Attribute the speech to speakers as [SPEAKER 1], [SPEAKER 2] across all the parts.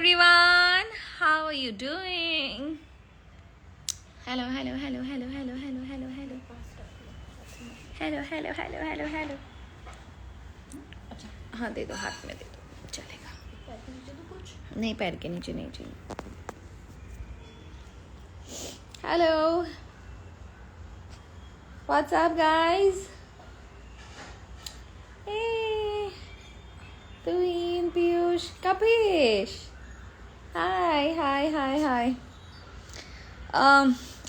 [SPEAKER 1] everyone, how are you doing? Hello, hello, hello, hello, hello, hello, hello, hello. Hello, hello, hello, hello, hello. हाँ दे दो, हाथ में दे दो, चलेगा. नहीं, पैर के नीचे नहीं चाहिए. Hello. What's up, guys? Hey. तुहीन, पीयूष, कपिश. हाय.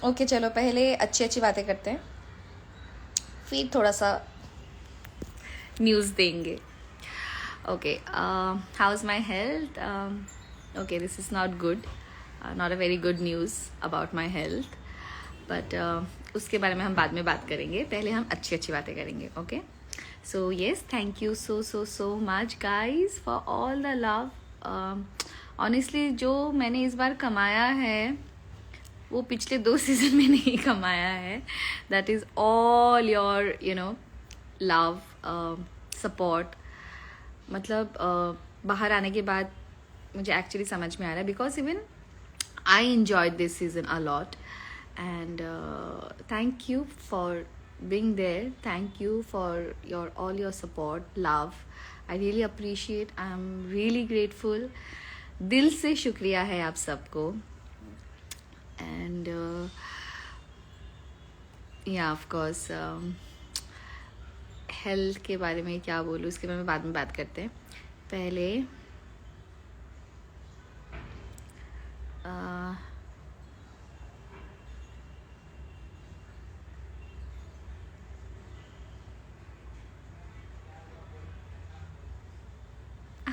[SPEAKER 1] ओके चलो पहले अच्छी बातें करते हैं, फिर थोड़ा सा न्यूज़ देंगे. Okay, how is my health? Okay, this is not good, not a very good news about my health, but उसके बारे में हम बाद में बात करेंगे. पहले हम अच्छी बातें करेंगे. Okay, so yes, thank you so much guys for all the love. Honestly जो मैंने इस बार कमाया है वो पिछले 2 सीज़न में नहीं कमाया है. That is all your love, support. मतलब बाहर आने के बाद मुझे एक्चुअली समझ में आ रहा है, because even I enjoyed this season a lot, and thank you for being there. Thank you for all your support, love. I really appreciate. I'm really grateful. दिल से शुक्रिया है आप सबको. And yeah, of course, health के बारे में क्या बोलूँ, उसके बारे में बाद में बात करते हैं. पहले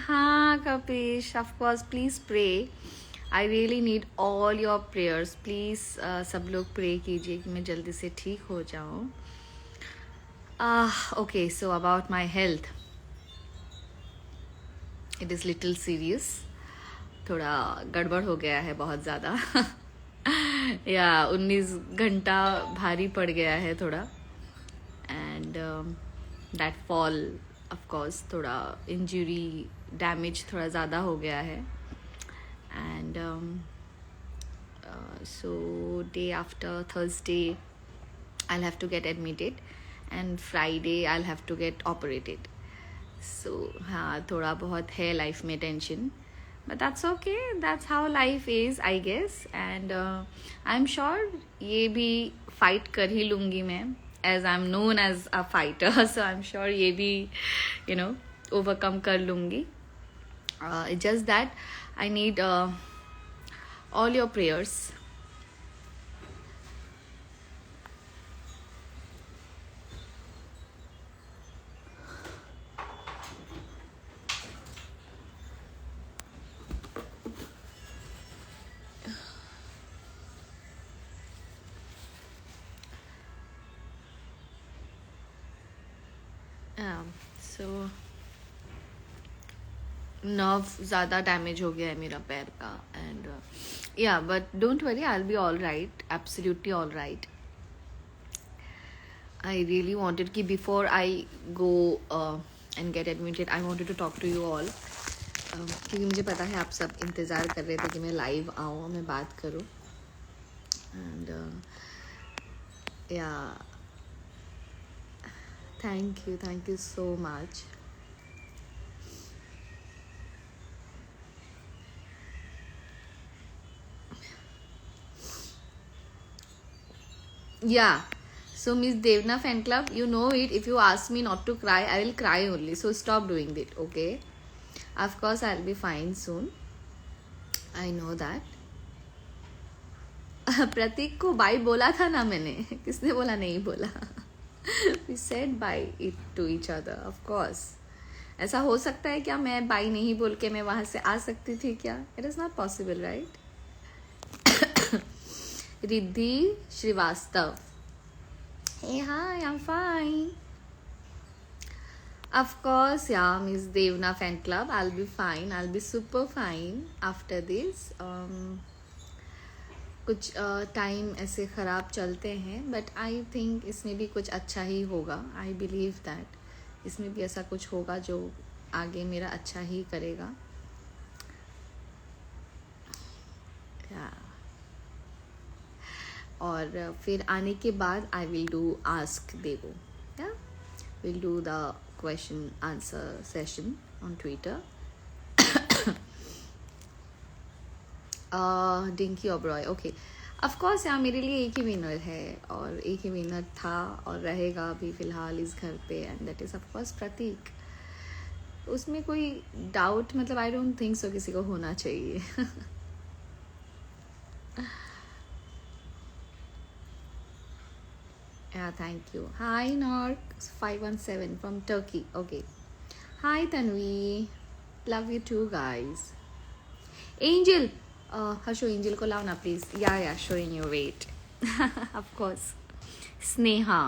[SPEAKER 1] हाँ कपिश, of course, please pray. I really need all your prayers. Please सब लोग प्रे कीजिए कि मैं जल्दी से ठीक हो जाऊँ. Okay, so about my health, it is little serious. थोड़ा गड़बड़ हो गया है बहुत ज़्यादा. या 19 घंटा भारी पड़ गया है थोड़ा. And that fall, of course, थोड़ा इंजरी डैमेज थोड़ा ज़्यादा हो गया है. And so day after Thursday I'll have to get admitted, and Friday I'll have to get operated. So हाँ, थोड़ा बहुत है लाइफ में tension, but that's okay. That's how life is, I guess. And I'm sure ये भी fight कर ही लूँगी मैं, as I'm known as a fighter. So I'm sure ये भी overcome कर लूँगी. It's just that I need all your prayers. So nerve ज़्यादा डैमेज हो गया है मेरा पैर का. And yeah, but don't worry, I will be all right, absolutely all right. I really wanted कि before I go and get admitted, I wanted to talk to you all, क्योंकि मुझे पता है आप सब इंतज़ार कर रहे थे कि मैं लाइव आऊँ, मैं बात करूँ. एंड या, thank you so much. Yeah, so Miss Devna fan club, you know it. If you ask me not to cry, I will cry only. So stop doing it, okay? Of course, I'll be fine soon. I know that. प्रतीक को bye बोला था ना मैंने. किसने बोला नहीं बोला? We said bye to each other, of course. ऐसा हो सकता है क्या मैं बाय नहीं बोल के मैं वहाँ से आ सकती थी क्या? It is not possible, right? Riddhi Srivastava, hey, hi, I'm fine. Of course, yeah, Miss Devna fan club, I'll be fine. I'll be super fine after this. कुछ टाइम ऐसे ख़राब चलते हैं, बट आई थिंक इसमें भी कुछ अच्छा ही होगा. आई बिलीव दैट इसमें भी ऐसा कुछ होगा जो आगे मेरा अच्छा ही करेगा. और फिर आने के बाद आई विल डू आस्क देवो, या will do the question answer session on Twitter. Dinky Oberoi, okay. Of course यार मेरे लिए एक ही विनर है और एक ही विनर था और रहेगा अभी फ़िलहाल इस घर पे, and that is of course Prateek. उसमें कोई डाउट मतलब आई डोंट थिंक सो किसी को होना चाहिए. Yeah, thank you. Hi, Nork 517 from Turkey. Okay. Hi, Tanvi. Love you too, guys. Angel. Harsho, Angel को लाओ ना please. Yeah, showing you. Wait. Of course. Sneha.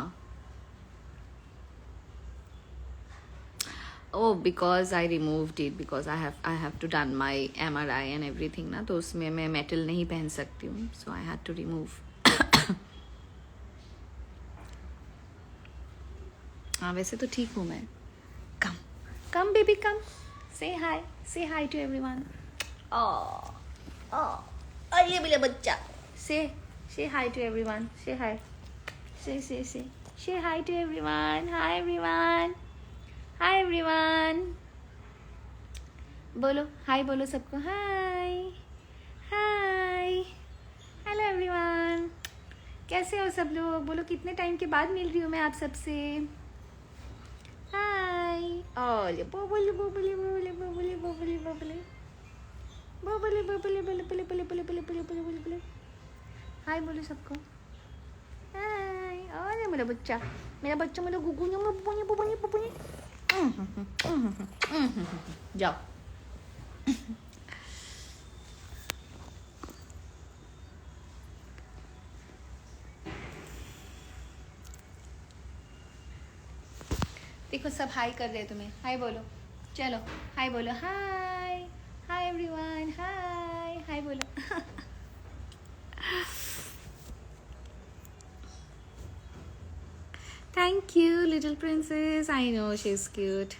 [SPEAKER 1] Oh, because I removed it because I have to done my MRI and everything ना, तो उसमें मैं metal नहीं पहन सकती हूँ, so I had to remove. हाँ वैसे तो ठीक हूँ मैं. कम बेबी कम, से हाई टू एवरीवन. ये मेरा बच्चा. Say hi to everyone. Say hi. Say hi to everyone. Hi everyone. Hi everyone. बोलो हाय, बोलो सबको हाय. Hello everyone. कैसे हो सब लोग? बोलो कितने टाइम के बाद मिल रही हूँ मैं आप सबसे. हाय. बोले बोले बोले बोले बोले बोले बोले बोले बोले बोले बोले बोले बोले बोले बोले बोले बोले बोले हाय बोलो सबको हाय. और मेरा बच्चा मेरा गुगू जाओ. देखो सब हाय कर रहे हैं तुम्हें. हाय बोलो. चलो हाय बोलो. हाय एवरीवन. हाय बोलो. Thank you, little princess. I know she's cute.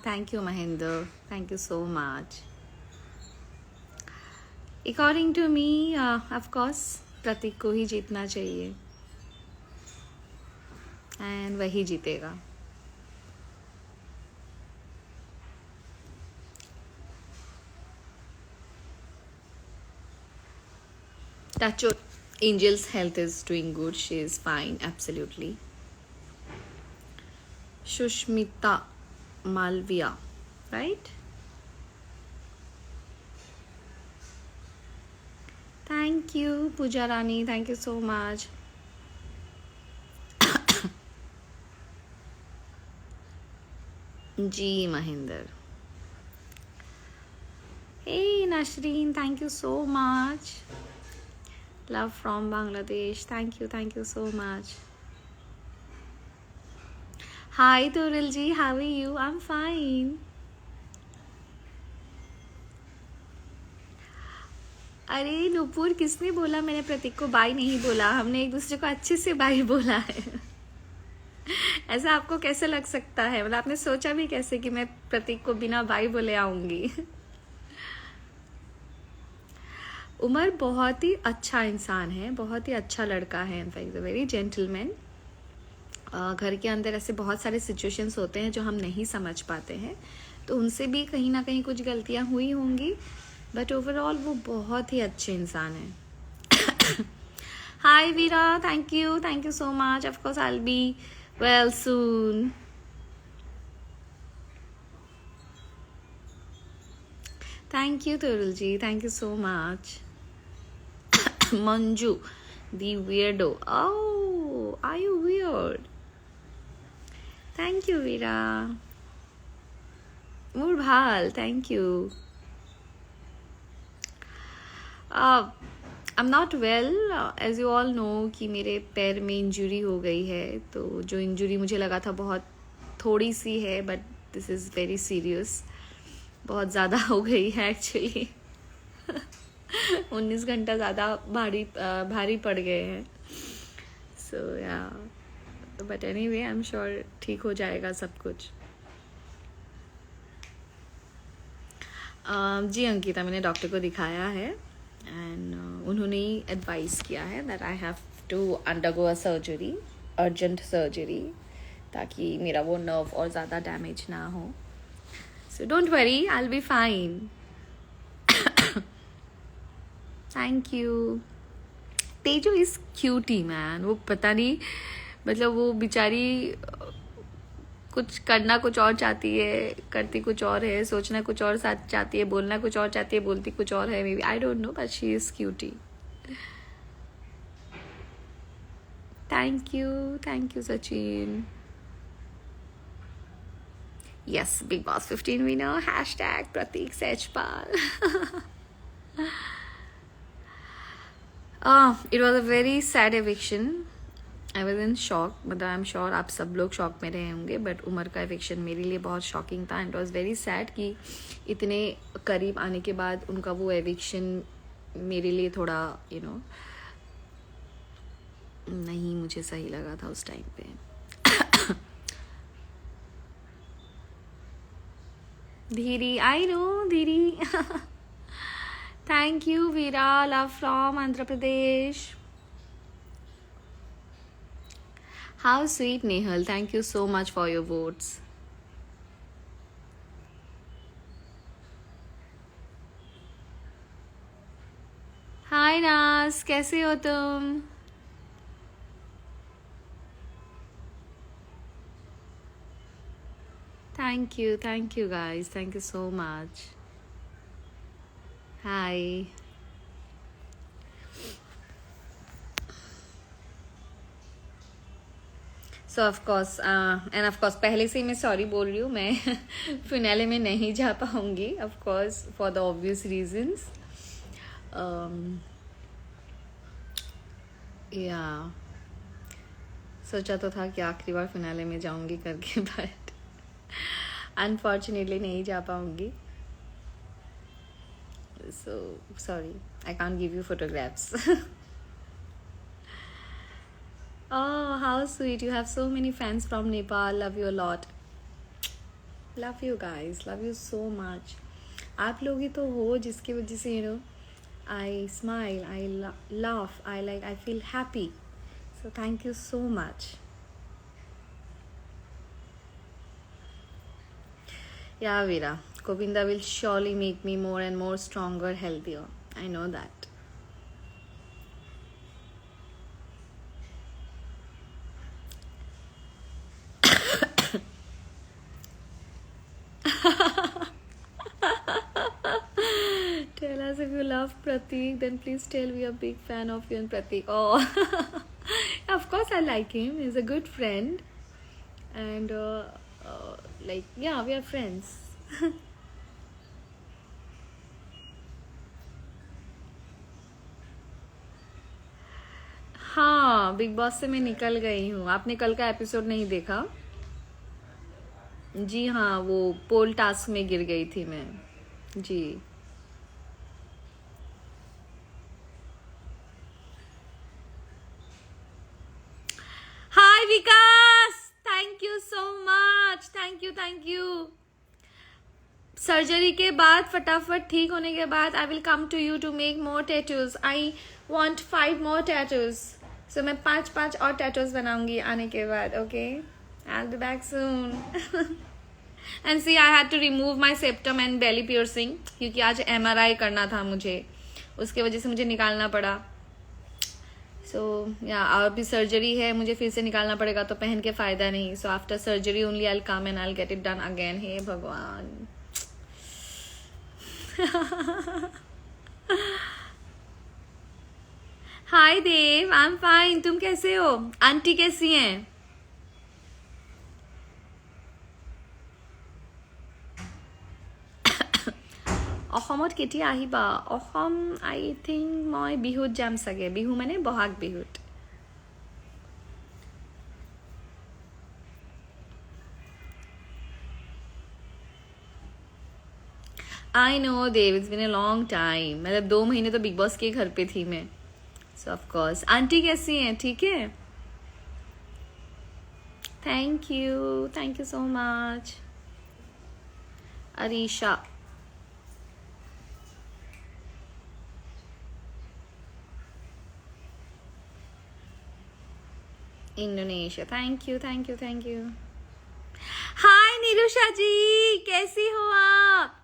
[SPEAKER 1] Thank you, Mahinder. Thank you so much. According to me, of course, प्रतीक को ही जीतना चाहिए. And वही जीतेगा. Touch wood. Angel's health is doing good. She is fine, absolutely. Shushmita Malviya, right? Thank you, Pooja Rani. Thank you so much. Ji Mahinder. Hey Nashreen, thank you so much. Love from Bangladesh. Thank you so much. Hi Turil ji, how are you? I'm fine. अरे नूपुर, किसने बोला मैंने प्रतीक को bye नहीं बोला? हमने एक दूसरे को अच्छे से बाय बोला है. ऐसा आपको कैसे लग सकता है? मतलब आपने सोचा भी कैसे कि मैं प्रतीक को बिना बाय बोले आऊंगी? उमर बहुत ही अच्छा इंसान है, बहुत ही अच्छा लड़का है. In fact very gentleman. घर के अंदर ऐसे बहुत सारे सिचुएशंस होते हैं जो हम नहीं समझ पाते हैं, तो उनसे भी कहीं ना कहीं कुछ गलतियां हुई होंगी, बट ओवरऑल वो बहुत ही अच्छे इंसान हैं. Hi Veera, thank you so much. Of course I will be well soon. Thank you Turul ji, thank you so much. Manju, the weirdo. Oh, are you weird? Thank you, Veera. Murbhal, thank you. I'm not well. As you all know कि मेरे पैर में injury हो गई है, तो जो injury मुझे लगा था बहुत थोड़ी सी है, but this is very serious. बहुत ज़्यादा हो गई है एक्चुअली. 19 घंटा ज़्यादा भारी पड़ गए हैं. सो या but anyway I am sure ठीक हो जाएगा सब कुछ. जी अंकिता, मैंने डॉक्टर को दिखाया है एंड उन्होंने ही एडवाइस किया है that I have to undergo a surgery, urgent surgery, ताकि मेरा वो नर्व और ज़्यादा डैमेज ना हो. So don't worry, I will be fine. Thank you. Tejo is cutie man. वो पता नहीं, मतलब वो बेचारी कुछ करना कुछ और चाहती है, करती कुछ और है, सोचना कुछ और साथ चाहती है, बोलना कुछ और चाहती है, बोलती कुछ और है. Maybe I don't know, but she is cutie. Thank you Sachin. Yes, Big Boss 15 winner. Hashtag Pratik Sechpal. It was a very sad eviction. I was in shock. मतलब I'm sure आप सब लोग शॉक में रहे होंगे, but Umar का eviction मेरे लिए बहुत शॉकिंग था. And it was very sad कि इतने करीब आने के बाद उनका वो eviction मेरे लिए थोड़ा नहीं मुझे सही लगा था उस टाइम पे. धीरी, I know Dhiri. Thank you Veera, love from Andhra Pradesh. How sweet Nehal, thank you so much for your votes. Hi Nas, कैसे हो तुम? Thank you guys, thank you so much. Hi. So of course, पहले से ही मैं sorry बोल रही हूँ. मैं फिनाले में नहीं जा पाऊंगी, of course, for the obvious reasons. Yeah. सोचा तो था कि आखिरी बार फिनाले में जाऊंगी करके, बट अनफॉर्चुनेटली नहीं जा पाऊंगी. So sorry, I can't give you photographs. Oh, how sweet. You have so many fans from Nepal. Love you a lot. Love you guys. Love you so much. आप लोग ही तो हो जिसकी वजह से I smile, I laugh, I feel happy. So thank you so much. Yeah, Veera. Govinda will surely make me more and more stronger, healthier. I know that. Tell us if you love Pratik, then please tell we are a big fan of you and Pratik. Oh, of course I like him. He's a good friend. And yeah, we are friends. हाँ, big boss से मैं निकल गई हूँ. आपने कल का episode नहीं देखा? जी हाँ, वो पोल टास्क में गिर गई थी मैं. जी. Hi Vikas, thank you so much. Thank you. Surgery के बाद फटाफट ठीक होने के बाद I will come to you to make more tattoos. I want 5 more tattoos. So मैं 5 और टैटूज बनाऊंगी आने के बाद. Okay, I will be back soon. And see, I had to remove my septum and belly piercing, क्योंकि आज MRI करना था मुझे, उसके वजह से मुझे निकालना पड़ा. सो या और भी सर्जरी है, मुझे फिर से निकालना पड़ेगा, तो पहन के फायदा नहीं. So after surgery only I will come and I will get it done again. हे भगवान. Hi Dev, I am fine. तुम कैसे हो? आंटी कैसी हैं? অসমত কেতিয়া আহিবা? অসম আই থিংক মই বিহুত যাম চাগে. বিহু মানে বহাগ বিহুত. I know Dev, it's been a long time. मतलब 2 महीने तो बिग बॉस के घर पे थी मैं. सो ऑफ कोर्स. आंटी कैसी हैं? ठीक है. Thank you so much. Arisha. Indonesia. Thank you thank you thank you. Hi Nirusha ji, कैसी हो आप?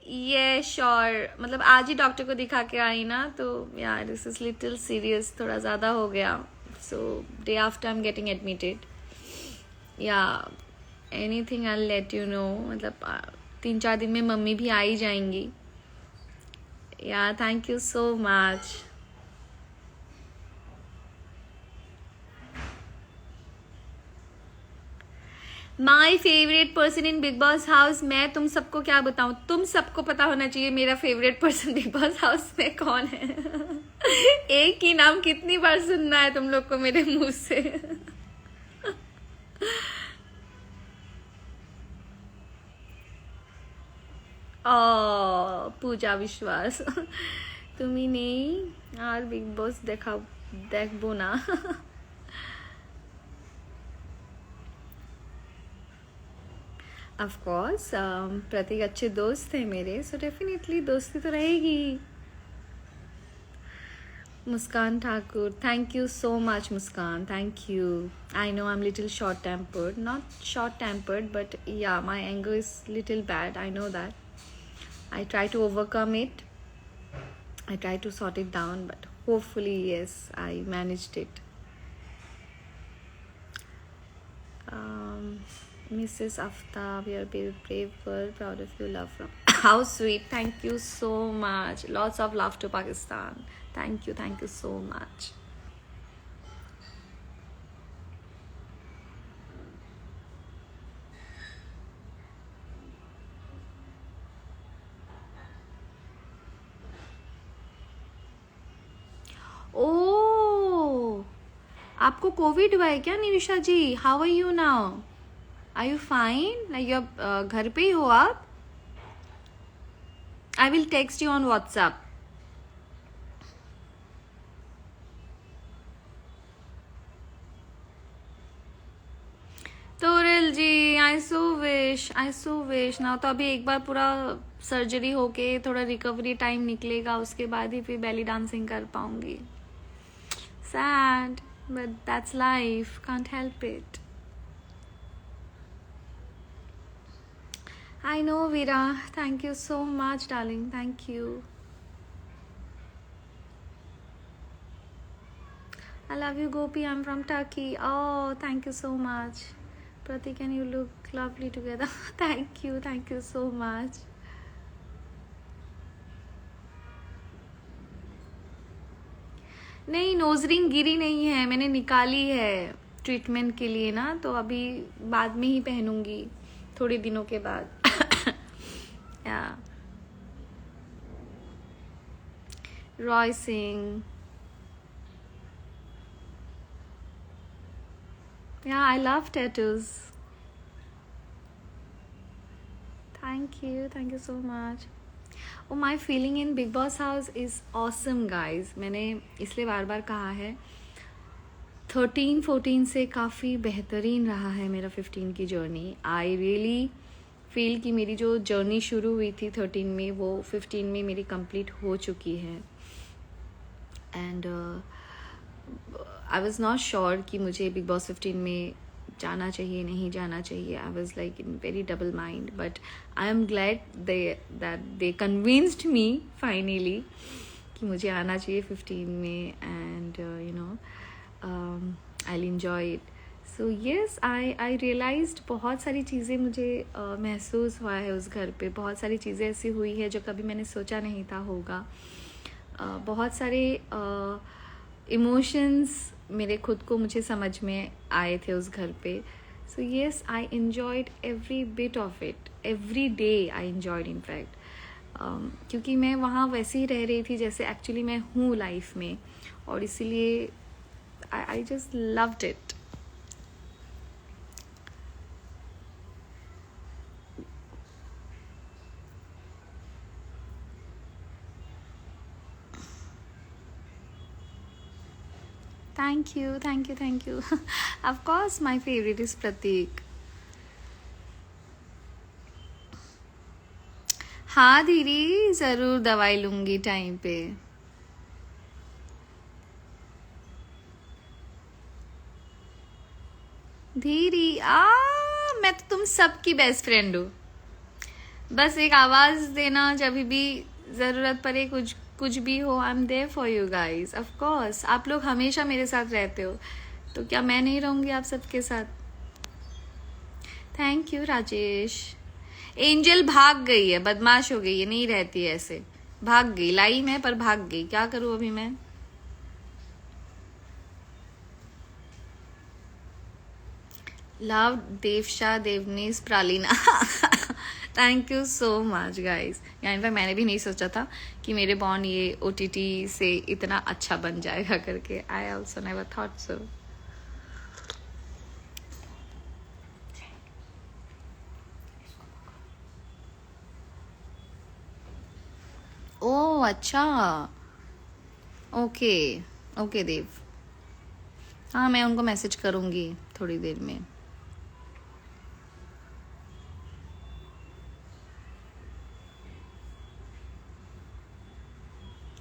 [SPEAKER 1] ये श्योर, मतलब आज ही डॉक्टर को दिखा के आई ना, तो यार दिस इज लिटिल सीरियस, थोड़ा ज़्यादा हो गया। So day after I am getting admitted, yeah anything I let you know. मतलब 3-4 दिन में मम्मी भी आ ही जाएंगी। या thank you so much. My favourite person in big boss house, मैं तुम सबको क्या बताऊं, तुम सबको पता होना चाहिए मेरा favourite person big boss house में कौन है। एक ही नाम कितनी बार सुनना है तुम लोग को मेरे मुंह से। ओ पूजा विश्वास। तुम्ही नहीं यार बिग बॉस देखा, देखबो ना। ऑफ कोर्स प्रतीक अच्छे दोस्त हैं मेरे, सो डेफिनेटली दोस्ती तो रहेगी। Muskan Thakur, thank you so much Muskan, thank you. I know I am little short tempered, not short tempered but yeah my anger is little bad, I know that. I try to overcome it. I try to sort it down, but hopefully, yes, I managed it. Mrs. Aftab, you're a brave girl. Proud of you. Love from. How sweet. Thank you so much. Lots of love to Pakistan. Thank you. Thank you so much. Oh, आपको Covid हुआ है क्या Nirusha ji? How are you now? Are you fine? Like you घर पे ही हो आप? I will text you on WhatsApp. Toral ji, I so wish ना। तो अभी एक बार पूरा सर्जरी होके थोड़ा रिकवरी टाइम निकलेगा, उसके बाद ही फिर बेली डांसिंग कर पाऊंगी। Sad but that's life, can't help it. I know Veera, thank you so much darling, thank you. I love you Gopi, I'm from Turkey. Oh, thank you so much. Pratik and you look lovely together. Thank you so much. नहीं, nose ring गिरी नहीं है, मैंने निकाली है treatment के लिए ना, तो अभी बाद में ही पहनूंगी थोड़े दिनों के बाद। या Roy Singh, yeah, I love tattoos. Thank you so much. Oh, my feeling in Big Boss House is awesome, guys. मैंने इसलिए बार बार कहा है, 13-14 से काफ़ी बेहतरीन रहा है मेरा 15 की जर्नी। आई रियली फील कि मेरी जो जर्नी शुरू हुई थी 13 में, वो 15 में मेरी कंप्लीट हो चुकी है। And I was not sure कि मुझे बिग बॉस 15 में जाना चाहिए नहीं जाना चाहिए। I was like in very double mind, but I am glad that they convinced me finally कि मुझे आना चाहिए 15 में, and you know I will enjoy it. So yes, I realized बहुत सारी चीज़ें मुझे महसूस हुआ है उस घर पे। बहुत सारी चीज़ें ऐसी हुई है जो कभी मैंने सोचा नहीं था होगा। बहुत सारे इमोशंस मेरे खुद को मुझे समझ में आए थे उस घर पे। सो yes, I enjoyed every bit of it, every day I enjoyed in fact, क्योंकि मैं वहाँ वैसे ही रह रही थी जैसे एक्चुअली मैं हूँ लाइफ में, और इसीलिए I just loved it. Thank you. Of course, my favorite is Pratik. हाँ दीदी, ज़रूर दवाई लूँगी टाइम पे। धीरी मैं तो तुम सबकी बेस्ट फ्रेंड हूँ। बस एक आवाज देना जब भी जरूरत पड़े, कुछ कुछ भी हो, I am there for you guys. Of course आप लोग हमेशा मेरे साथ रहते हो, तो क्या मैं नहीं रहूंगी आप सबके साथ? Thank you Rajesh. एंजल भाग गई है, बदमाश हो गई है, नहीं रहती है ऐसे, भाग गई। लाइन है पर भाग गई, क्या करूं अभी मैं? Love Devsha, Devnees, Pralina. Thank you so much guys. Yeah in fact मैंने भी नहीं सोचा था कि मेरे बॉन्ड ये ओटीटी से इतना अच्छा बन जाएगा करके। I also never thought so. Oh अच्छा, ओके ओके देव। हाँ मैं उनको मैसेज करूंगी थोड़ी देर में।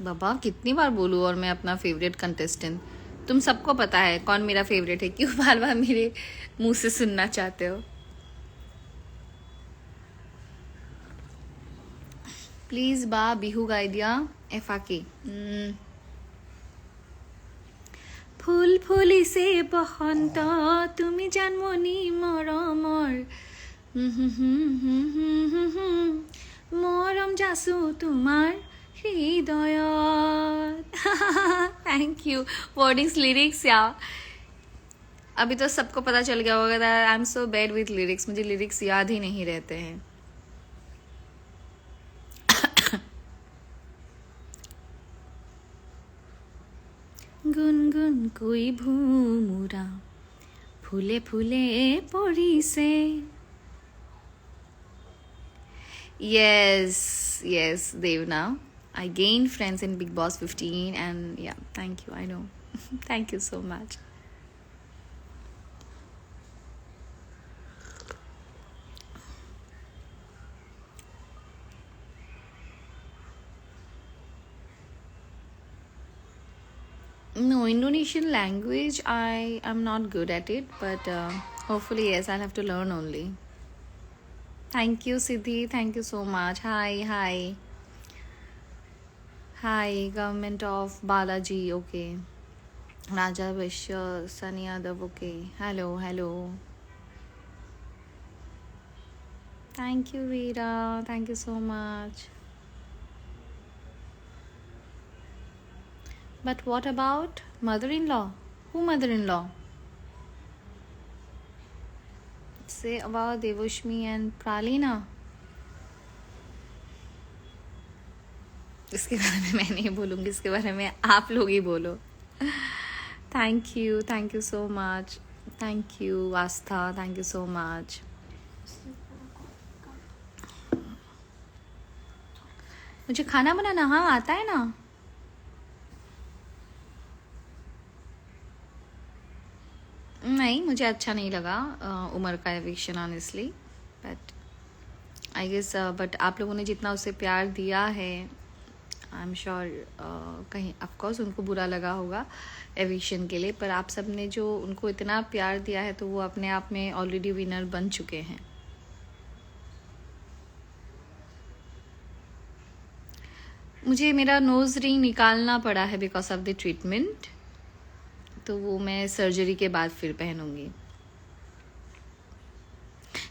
[SPEAKER 1] बाबा कितनी बार बोलूँ और मैं अपना फेवरेट कंटेस्टेंट, तुम सबको पता है कौन मेरा फेवरेट है, क्यों बार बार मेरे मुंह से सुनना चाहते हो? प्लीज बा बिहू गाई दिया एफाकी। ফুল ফুলিছে বসন্ত, তুমি জানমনি মৰমৰ, মৰম যাচো তোমাৰ হৃদয়ত। Thank you. वर्डिंग्स लिरिक्स या अभी तो सबको पता चल गया होगा, I am so bad with lyrics, मुझे लिरिक्स याद ही नहीं रहते हैं। গুনগুন কৈ ভুমুৰা ফুলে ফুলে পৰিছে। Yes, yes, Devna. I gained friends in Big Boss 15 and yeah, thank you, I know. Thank you so much. No, Indonesian language, I am not good at it, but hopefully, yes, I'll have to learn only. Thank you, Siddhi. Thank you so much. Hi, hi. Hi, Government of Balaji. Okay. Raja Vishya, Sunny Yadav. Okay. Hello, hello. Thank you, Veera. Thank you so much. But what about mother-in-law? Who mother-in-law? Say about Devoshmi and Pralina. इसके बारे में मैं नहीं बोलूँगी, इसके बारे में आप लोग ही बोलो। Thank you so much. Thank you Aastha, thank you so much. मुझे खाना बनाना हाँ आता है ना। नहीं मुझे अच्छा नहीं लगा उमर का eviction honestly, but I guess but आप लोगों ने जितना उसे प्यार दिया है, आई एम श्योर कहीं ऑफ कोर्स उनको बुरा लगा होगा एविक्शन के लिए, पर आप सब ने जो उनको इतना प्यार दिया है तो वो अपने आप में ऑलरेडी विनर बन चुके हैं। मुझे मेरा नोज रिंग निकालना पड़ा है बिकॉज ऑफ द ट्रीटमेंट, तो वो मैं सर्जरी के बाद फिर पहनूंगी।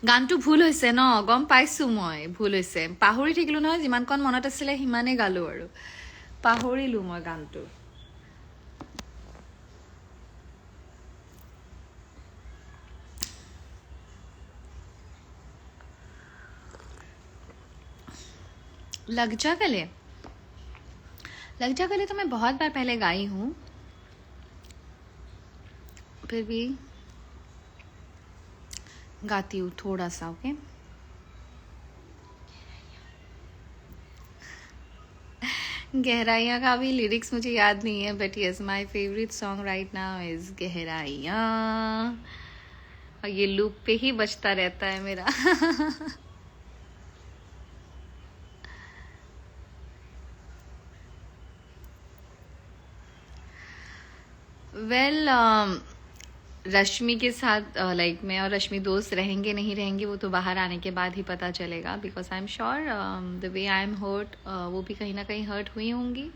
[SPEAKER 1] গানটো ভুল হৈছে ন, গম পাইছোঁ মই ভুল হৈছে, পাহৰি থাকিলোঁ নহয়, যিমানকণ মনত আছিলে সিমানেই গালোঁ আৰু পাহৰিলোঁ মই গানটো। लग जा गले, लग जा गले तो मैं बहुत बार पहले गाई हूँ, फिर भी गाती हूँ थोड़ा सा। ओके गहराइयाँ का भी लिरिक्स मुझे याद नहीं है, but yes my favourite song right now is गहराइयाँ, और ये लूप पे ही बजता रहता है मेरा। वेल रश्मि के साथ लाइक मैं और रश्मि दोस्त रहेंगे नहीं रहेंगे वो तो बाहर आने के बाद ही पता चलेगा, because I am sure the way I am hurt वो भी कहीं ना कहीं हर्ट हुई होंगी.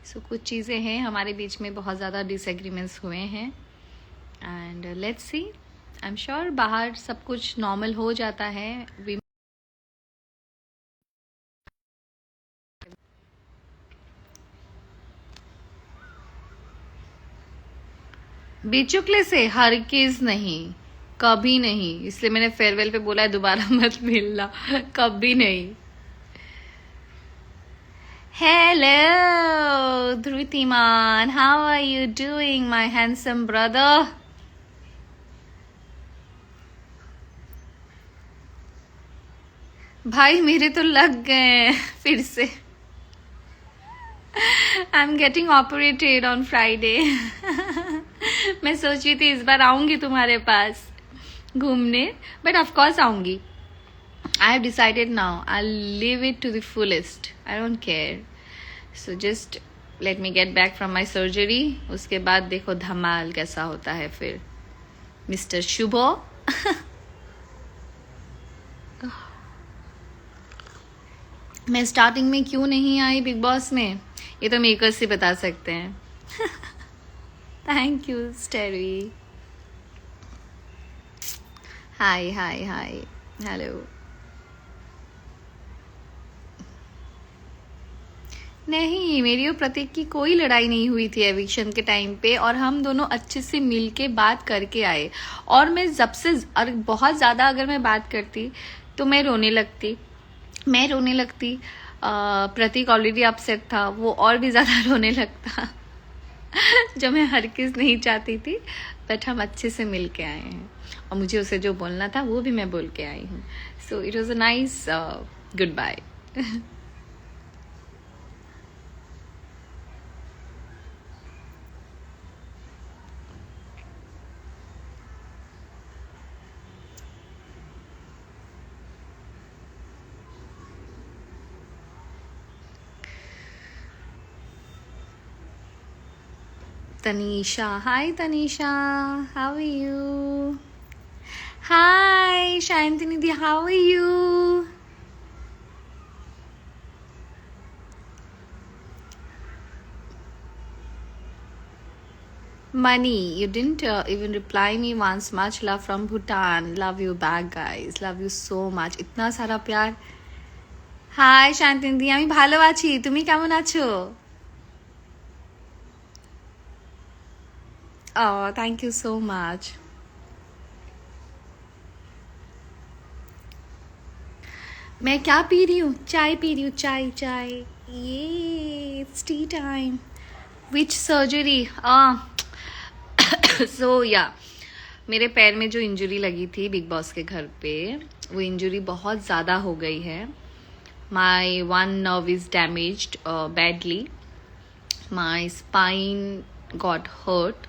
[SPEAKER 1] सो कुछ चीज़ें हैं हमारे बीच में, बहुत ज़्यादा डिसएग्रीमेंट्स हुए हैं and let's see. I am sure बाहर सब कुछ नॉर्मल हो जाता है. बेचुकले से हरगिज नहीं, कभी नहीं. इसलिए मैंने फेयरवेल पे बोला है दोबारा मत मिलना, कभी नहीं. Hello Dhrutiman, how are you doing my handsome brother? भाई मेरे तो लग गए फिर से. I am getting operated on Friday. मैं सोच रही थी इस बार आऊंगी तुम्हारे पास घूमने, बट ऑफ कोर्स आऊंगी. I have decided now I live it to the fullest. I don't care. So just let me get back from my surgery. उसके बाद देखो धमाल कैसा होता है फिर. मिस्टर शुभो. मैं स्टार्टिंग में क्यों नहीं आई बिग बॉस में, ये तो मेकर्स ही बता सकते हैं. Thank you स्टेरी. Hi hi hi hello. नहीं, मेरी और प्रतीक की कोई लड़ाई नहीं हुई थी एविक्शन के टाइम पे, और हम दोनों अच्छे से मिल के बात करके आए. और मैं जब से बहुत ज़्यादा अगर मैं बात करती तो मैं रोने लगती. प्रतीक ऑलरेडी अपसेट था, वो और भी ज़्यादा रोने लगता. जो मैं हर किस नहीं चाहती थी, बट हम अच्छे से मिल के आए हैं और मुझे उसे जो बोलना था वो भी मैं बोल के आई हूँ. So it was a nice goodbye. Tanisha. Hi, Tanisha. How are you? Hi, Shantinidhi. How are you? Money, you didn't even reply me once. Much love from Bhutan. Love you back, guys. Love you so much. इतना सारा प्यार. Hi, Shantinidhi. আমি ভালো আছি. তুমি কেমন আছো? Oh, thank you so much. मैं क्या पी रही हूँ? चाय पी रही हूँ. चाय. ये it's tea time. Which surgery? So yeah, मेरे पैर में जो इंजरी लगी थी बिग बॉस के घर पे, वो इंजरी बहुत ज़्यादा हो गई है. My one nerve is damaged badly. My spine got hurt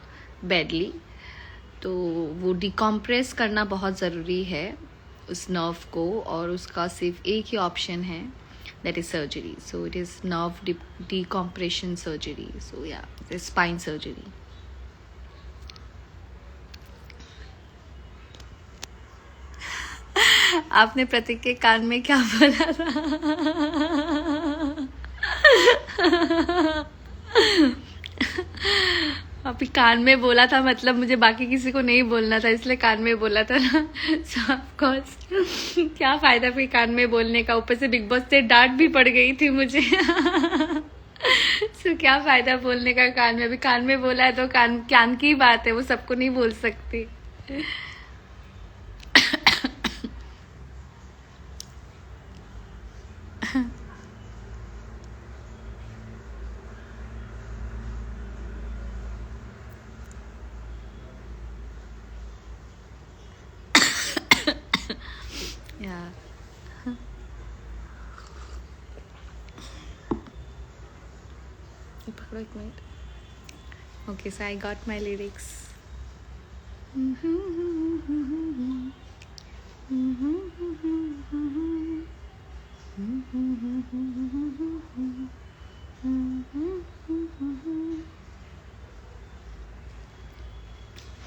[SPEAKER 1] badly. तो वो डिकम्प्रेस करना बहुत ज़रूरी है उस नर्व को, और उसका सिर्फ एक ही ऑप्शन है, that is surgery. So it is nerve decompression surgery. So yeah, it's spine surgery. आपने प्रतीक के कान में क्या बोला था? अभी कान में बोला था, मतलब मुझे बाकी किसी को नहीं बोलना था, इसलिए कान में बोला था ना. सो ऑफ कोर्स क्या फायदा फिर कान में बोलने का. ऊपर से बिग बॉस से डांट भी पड़ गई थी मुझे. सो क्या फायदा बोलने का कान में. अभी कान में बोला है तो कान की बात है, वो सबको नहीं बोल सकती. Yeah. पकड़ो एक minute. Okay, so I got my lyrics.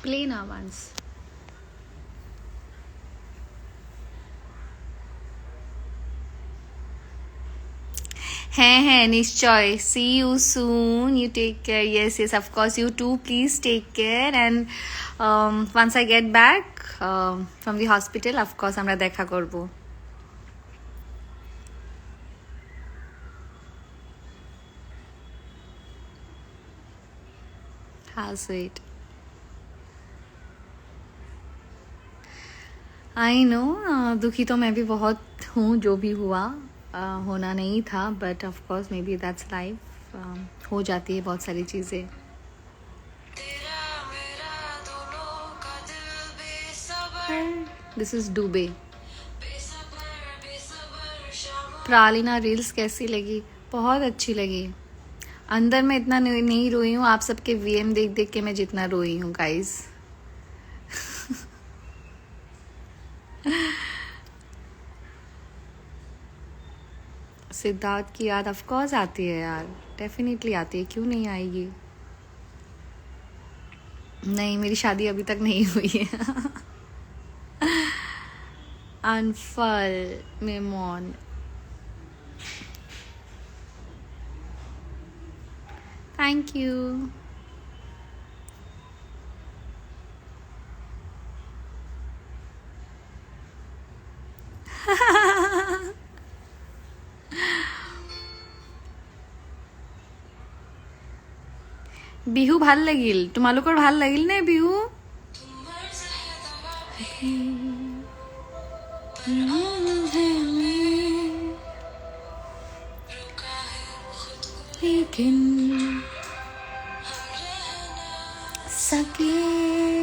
[SPEAKER 1] Play না ওয়ান্স। হ্যাঁ হ্যাঁ নিশ্চয়, see you soon, you take care, yes yes of course, you too please take care, and once I get back from the hospital of course আমরা দেখা করব। How sweet. I know, दुखी तो मैं भी बहुत हूँ, जो भी हुआ होना नहीं था, but of course may be that's life, हो जाती है बहुत सारी चीज़ें। दिस इज डूबे। प्रालिना रील्स कैसी लगी? बहुत अच्छी लगी। अंदर मैं इतना नहीं रोई हूँ, आप सबके वीएम देख देख के मैं जितना रोई हूँ गाइस। सिद्धार्थ की याद ऑफ कोर्स आती है यार, डेफिनेटली आती है, क्यों नहीं आएगी। नहीं, मेरी शादी अभी तक नहीं हुई है। अनफल मेमोन, थैंक यू। বিহু ভাল লাগিল, তোমালোকৰ ভাল লাগিল নে বিহু? लेकिन सके